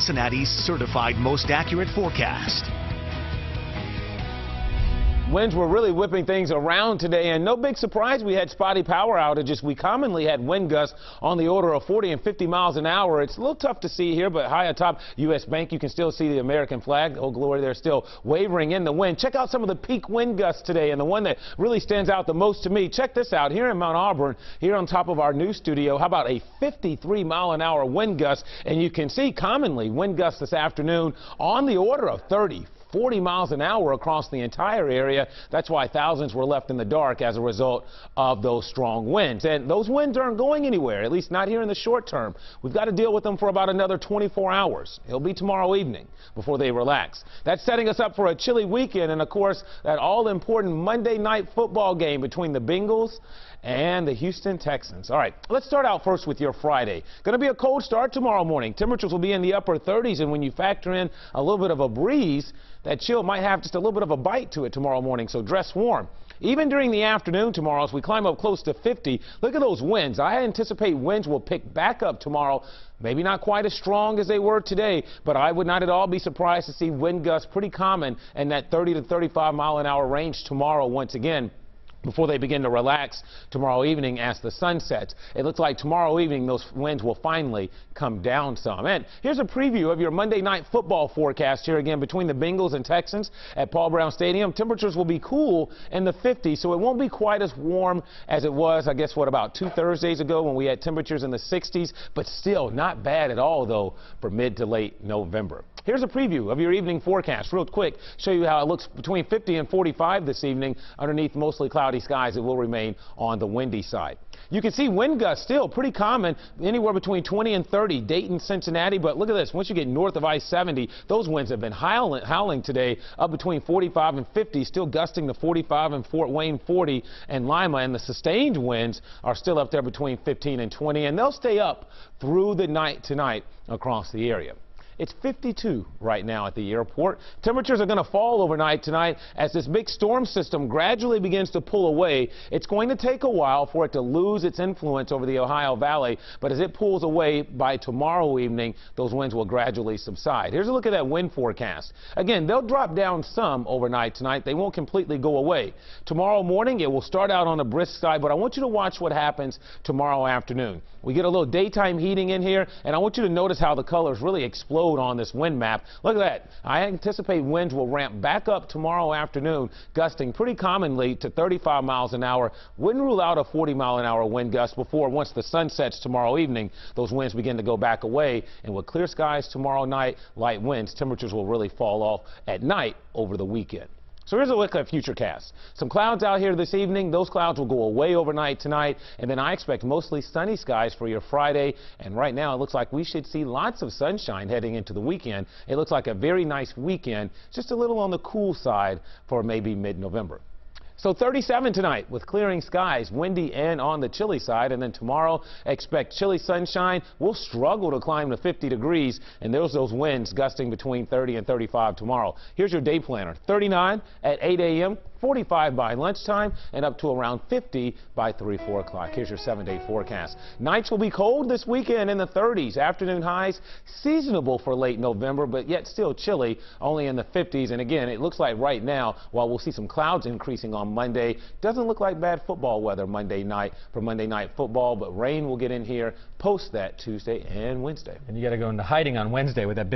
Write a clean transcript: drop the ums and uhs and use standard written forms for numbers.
Cincinnati's certified most accurate forecast. Winds were really whipping things around today, and no big surprise we had spotty power outages. We commonly had wind gusts on the order of 40 and 50 miles an hour. It's a little tough to see here, but high atop U.S. Bank, you can still see the American flag. Oh, glory, they're still wavering in the wind. Check out some of the peak wind gusts today, and the one that really stands out the most to me. Check this out. Here in Mount Auburn, here on top of our news studio, how about a 53-mile-an-hour wind gust? And you can see commonly wind gusts this afternoon on the order of 30, 40 miles an hour across the entire area. That's why thousands were left in the dark as a result of those strong winds. And those winds aren't going anywhere, at least not here in the short term. We've got to deal with them for about another 24 hours. It'll be tomorrow evening before they relax. That's setting us up for a chilly weekend and, of course, that all-important Monday night football game between the Bengals and the Houston Texans. All right, let's start out first with your Friday. Going to be a cold start tomorrow morning. Temperatures will be in the upper 30s, and when you factor in a little bit of a breeze, that chill might have just a little bit of a bite to it tomorrow morning, so dress warm. Even during the afternoon tomorrow, as we climb up close to 50, look at those winds. I anticipate winds will pick back up tomorrow. Maybe not quite as strong as they were today, but I would not at all be surprised to see wind gusts pretty common in that 30 to 35 mile an hour range tomorrow once again, before they begin to relax tomorrow evening as the sun sets. It looks like tomorrow evening those winds will finally come down some. And here's a preview of your Monday night football forecast here again between the Bengals and Texans at Paul Brown Stadium. Temperatures will be cool in the 50s, so it won't be quite as warm as it was, I guess, about 2 Thursdays ago when we had temperatures in the 60s, but still not bad at all, though, for mid to late November. Here's a preview of your evening forecast real quick. Show you how it looks between 50 and 45 this evening underneath mostly cloudy skies. It will remain on the windy side. You can see wind gusts still pretty common, anywhere between 20 and 30, Dayton, Cincinnati. But look at this. Once you get north of I-70, those winds have been howling today, up between 45 and 50, still gusting to 45 in Fort Wayne, 40 and Lima. And the sustained winds are still up there between 15 and 20, and they'll stay up through the night tonight across the area. It's 52 right now at the airport. Temperatures are going to fall overnight tonight as this big storm system gradually begins to pull away. It's going to take a while for it to lose its influence over the Ohio Valley, but as it pulls away by tomorrow evening, those winds will gradually subside. Here's a look at that wind forecast. Again, they'll drop down some overnight tonight. They won't completely go away. Tomorrow morning, it will start out on a brisk side, but I want you to watch what happens tomorrow afternoon. We get a little daytime heating in here, and I want you to notice how the colors really explode on this wind map. Look at that. I anticipate winds will ramp back up tomorrow afternoon, gusting pretty commonly to 35 miles an hour. Wouldn't rule out a 40-mile-an-hour wind gust before, once the sun sets tomorrow evening, those winds begin to go back away. And with clear skies tomorrow night, light winds, temperatures will really fall off at night over the weekend. So here's a look at Futurecast. Some clouds out here this evening. Those clouds will go away overnight tonight. And then I expect mostly sunny skies for your Friday. And right now it looks like we should see lots of sunshine heading into the weekend. It looks like a very nice weekend, just a little on the cool side for maybe mid-November. So 37 tonight with clearing skies, windy and on the chilly side. And then tomorrow, expect chilly sunshine. We'll struggle to climb to 50 degrees, and there's those winds gusting between 30 and 35 tomorrow. Here's your day planner. 39 at 8 a.m., 45 by lunchtime, and up to around 50 by 3, 4 o'clock. Here's your 7-day forecast. Nights will be cold this weekend in the 30s. Afternoon highs seasonable for late November, but yet still chilly, only in the 50s. And again, it looks like right now, while we'll see some clouds increasing on Monday, doesn't look like bad football weather Monday night for Monday Night Football, but rain will get in here post that Tuesday and Wednesday. And you got to go into hiding on Wednesday with that big